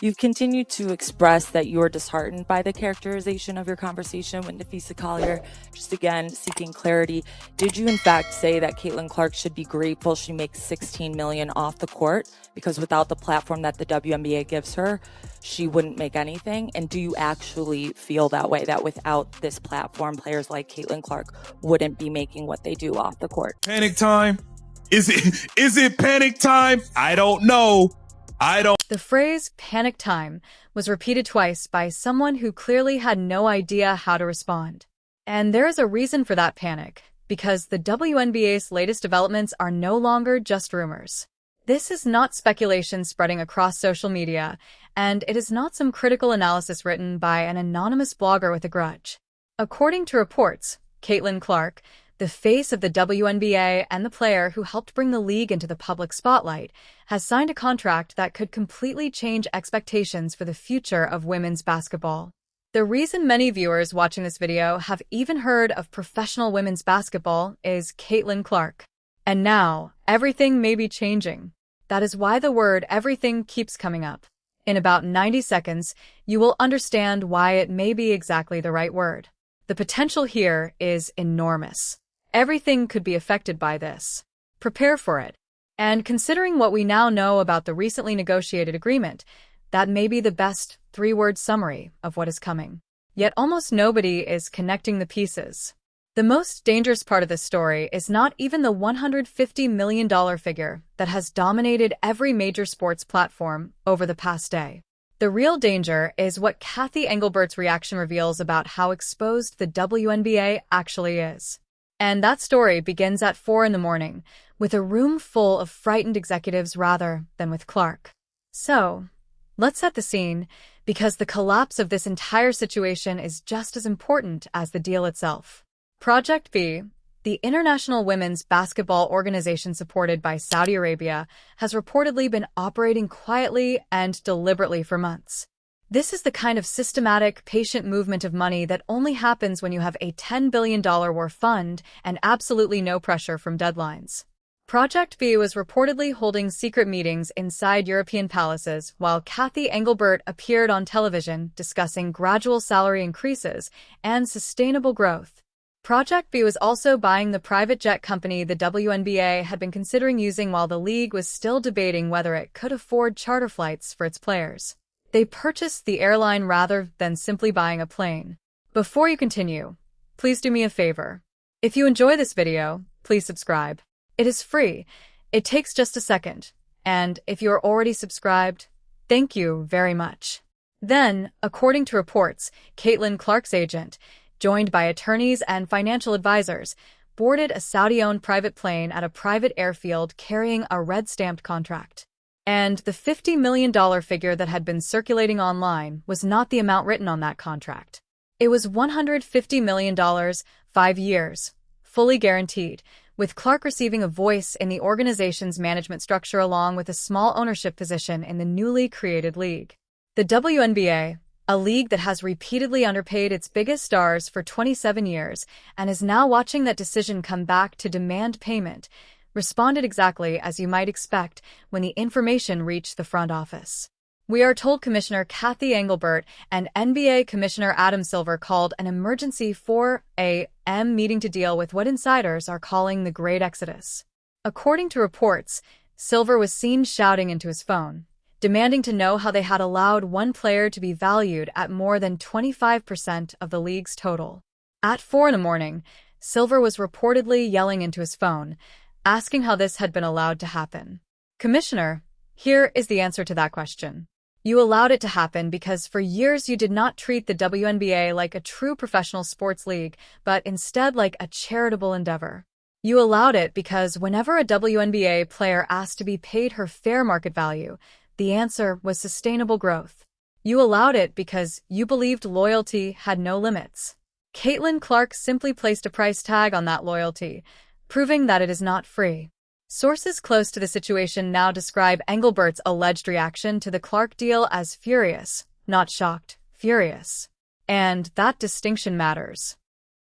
You've continued to express that you're disheartened by the characterization of your conversation with Nafisa Collier. Just again, seeking clarity. Did you in fact say that Caitlin Clark should be grateful she makes $16 million off the court because without the platform that the WNBA gives her, she wouldn't make anything? And do you actually feel that way, that without this platform, players like Caitlin Clark wouldn't be making what they do off the court? Panic time? Is it panic time? I don't know. The phrase panic time was repeated twice by someone who clearly had no idea how to respond. And there is a reason for that panic, because the WNBA's latest developments are no longer just rumors. This is not speculation spreading across social media, and it is not some critical analysis written by an anonymous blogger with a grudge. According to reports, Caitlin Clark, the face of the WNBA and the player who helped bring the league into the public spotlight, has signed a contract that could completely change expectations for the future of women's basketball. The reason many viewers watching this video have even heard of professional women's basketball is Caitlin Clark. And now, everything may be changing. That is why the word everything keeps coming up. In about 90 seconds, you will understand why it may be exactly the right word. The potential here is enormous. Everything could be affected by this. Prepare for it. And considering what we now know about the recently negotiated agreement, that may be the best three-word summary of what is coming. Yet almost nobody is connecting the pieces. The most dangerous part of this story is not even the $150 million figure that has dominated every major sports platform over the past day. The real danger is what Cathy Engelbert's reaction reveals about how exposed the WNBA actually is. And that story begins at 4 a.m, with a room full of frightened executives rather than with Clark. So, let's set the scene, because the collapse of this entire situation is just as important as the deal itself. Project B, the international women's basketball organization supported by Saudi Arabia, has reportedly been operating quietly and deliberately for months. This is the kind of systematic, patient movement of money that only happens when you have a $10 billion war fund and absolutely no pressure from deadlines. Project B was reportedly holding secret meetings inside European palaces while Cathy Engelbert appeared on television discussing gradual salary increases and sustainable growth. Project B was also buying the private jet company the WNBA had been considering using while the league was still debating whether it could afford charter flights for its players. They purchased the airline rather than simply buying a plane. Before you continue, please do me a favor. If you enjoy this video, please subscribe. It is free. It takes just a second. And if you're already subscribed, thank you very much. Then, according to reports, Caitlin Clark's agent, joined by attorneys and financial advisors, boarded a Saudi-owned private plane at a private airfield carrying a red-stamped contract. And the $50 million figure that had been circulating online was not the amount written on that contract. It was $150 million, 5 years, fully guaranteed, with Clark receiving a voice in the organization's management structure along with a small ownership position in the newly created league. The WNBA, a league that has repeatedly underpaid its biggest stars for 27 years and is now watching that decision come back to demand payment, responded exactly as you might expect when the information reached the front office. We are told Commissioner Cathy Engelbert and NBA Commissioner Adam Silver called an emergency 4 a.m. meeting to deal with what insiders are calling the Great Exodus. According to reports, Silver was seen shouting into his phone, demanding to know how they had allowed one player to be valued at more than 25% of the league's total. At 4 a.m, Silver was reportedly yelling into his phone, asking how this had been allowed to happen. Commissioner, here is the answer to that question. You allowed it to happen because for years you did not treat the WNBA like a true professional sports league, but instead like a charitable endeavor. You allowed it because whenever a WNBA player asked to be paid her fair market value, the answer was sustainable growth. You allowed it because you believed loyalty had no limits. Caitlin Clark simply placed a price tag on that loyalty, proving that it is not free. Sources close to the situation now describe Engelbert's alleged reaction to the Clark deal as furious, not shocked, furious. And that distinction matters.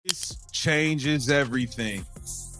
This changes everything.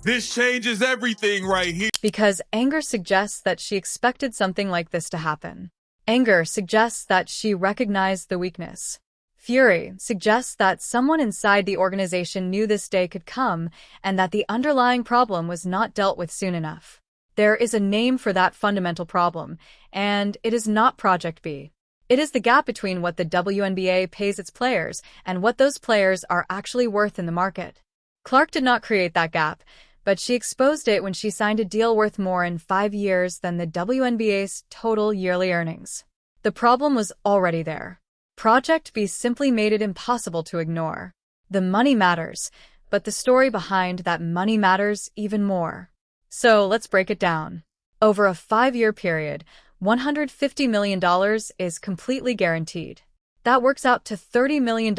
This changes everything right here. Because anger suggests that she expected something like this to happen. Anger suggests that she recognized the weakness. Fury suggests that someone inside the organization knew this day could come and that the underlying problem was not dealt with soon enough. There is a name for that fundamental problem, and it is not Project B. It is the gap between what the WNBA pays its players and what those players are actually worth in the market. Clark did not create that gap, but she exposed it when she signed a deal worth more in 5 years than the WNBA's total yearly earnings. The problem was already there. Project B simply made it impossible to ignore. The money matters, but the story behind that money matters even more. So let's break it down. Over a 5-year period, $150 million is completely guaranteed. That works out to $30 million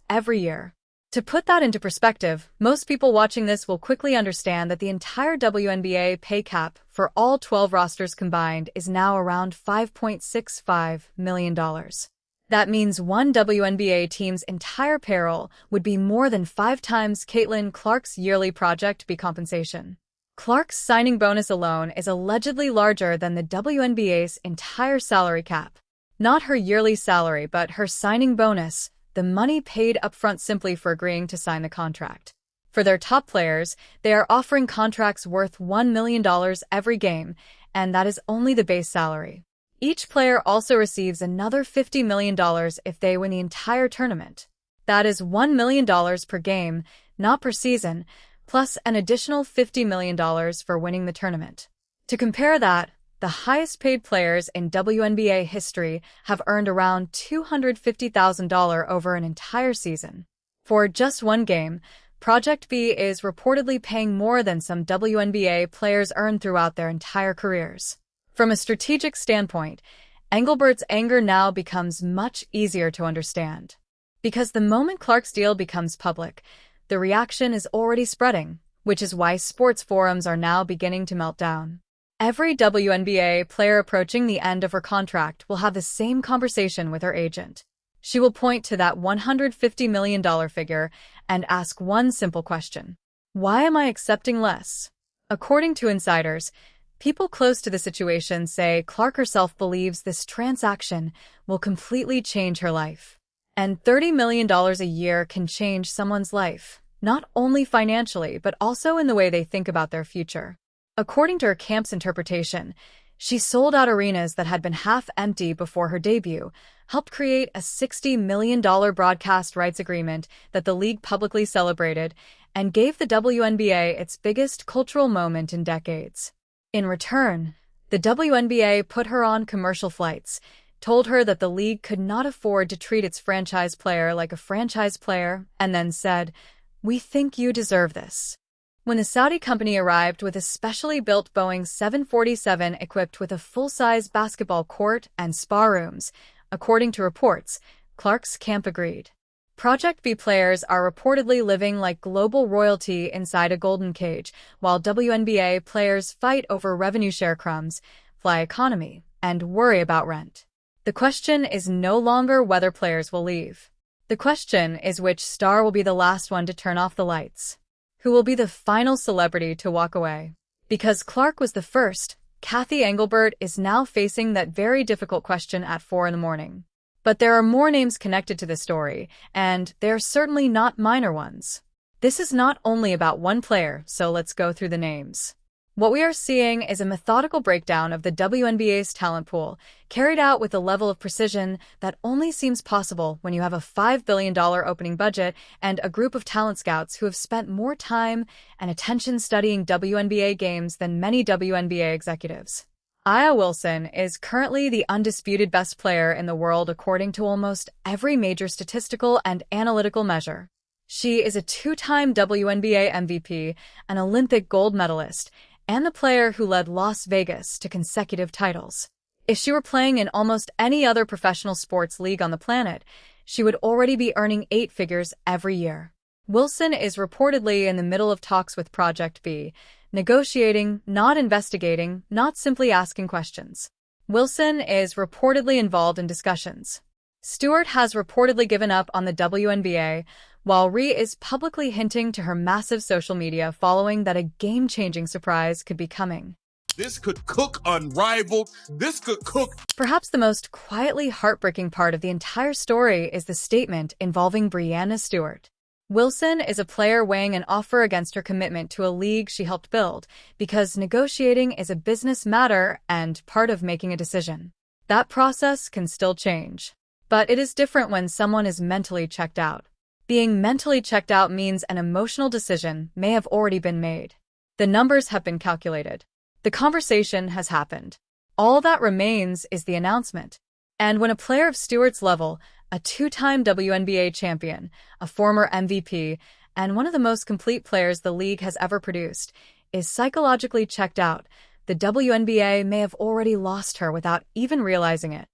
every year. To put that into perspective, most people watching this will quickly understand that the entire WNBA pay cap for all 12 rosters combined is now around $5.65 million. That means one WNBA team's entire payroll would be more than 5 times Caitlin Clark's yearly Project B compensation. Clark's signing bonus alone is allegedly larger than the WNBA's entire salary cap. Not her yearly salary, but her signing bonus, the money paid upfront simply for agreeing to sign the contract. For their top players, they are offering contracts worth $1 million every game, and that is only the base salary. Each player also receives another $50 million if they win the entire tournament. That is $1 million per game, not per season, plus an additional $50 million for winning the tournament. To compare that, the highest-paid players in WNBA history have earned around $250,000 over an entire season. For just one game, Project B is reportedly paying more than some WNBA players earn throughout their entire careers. From a strategic standpoint, Engelbert's anger now becomes much easier to understand. Because the moment Clark's deal becomes public, the reaction is already spreading, which is why sports forums are now beginning to melt down. Every WNBA player approaching the end of her contract will have the same conversation with her agent. She will point to that $150 million figure and ask one simple question: why am I accepting less? According to insiders, people close to the situation say Clark herself believes this transaction will completely change her life. And $30 million a year can change someone's life, not only financially, but also in the way they think about their future. According to her camp's interpretation, she sold out arenas that had been half empty before her debut, helped create a $60 million broadcast rights agreement that the league publicly celebrated, and gave the WNBA its biggest cultural moment in decades. In return, the WNBA put her on commercial flights, told her that the league could not afford to treat its franchise player like a franchise player, and then said, "We think you deserve this." When the Saudi company arrived with a specially built Boeing 747 equipped with a full-size basketball court and spa rooms, according to reports, Clark's camp agreed. Project B players are reportedly living like global royalty inside a golden cage, while WNBA players fight over revenue share crumbs, fly economy, and worry about rent. The question is no longer whether players will leave. The question is which star will be the last one to turn off the lights. Who will be the final celebrity to walk away? Because Clark was the first, Cathy Engelbert is now facing that very difficult question at 4 a.m. But there are more names connected to this story, and they're certainly not minor ones. This is not only about one player, so let's go through the names. What we are seeing is a methodical breakdown of the WNBA's talent pool, carried out with a level of precision that only seems possible when you have a $5 billion opening budget and a group of talent scouts who have spent more time and attention studying WNBA games than many WNBA executives. Aya Wilson is currently the undisputed best player in the world according to almost every major statistical and analytical measure. She is a 2-time WNBA MVP, an Olympic gold medalist, and the player who led Las Vegas to consecutive titles. If she were playing in almost any other professional sports league on the planet, she would already be earning 8 figures every year. Wilson is reportedly in the middle of talks with Project B, negotiating, not investigating, not simply asking questions. Wilson is reportedly involved in discussions. Stewart has reportedly given up on the WNBA, while Rhee is publicly hinting to her massive social media following that a game-changing surprise could be coming. This could cook unrivaled. This could cook. Perhaps the most quietly heartbreaking part of the entire story is the statement involving Breanna Stewart. Wilson is a player weighing an offer against her commitment to a league she helped build because negotiating is a business matter and part of making a decision. That process can still change. But it is different when someone is mentally checked out. Being mentally checked out means an emotional decision may have already been made. The numbers have been calculated. The conversation has happened. All that remains is the announcement. And when a player of Stewart's level, a two-time WNBA champion, a former MVP, and one of the most complete players the league has ever produced, is psychologically checked out, the WNBA may have already lost her without even realizing it.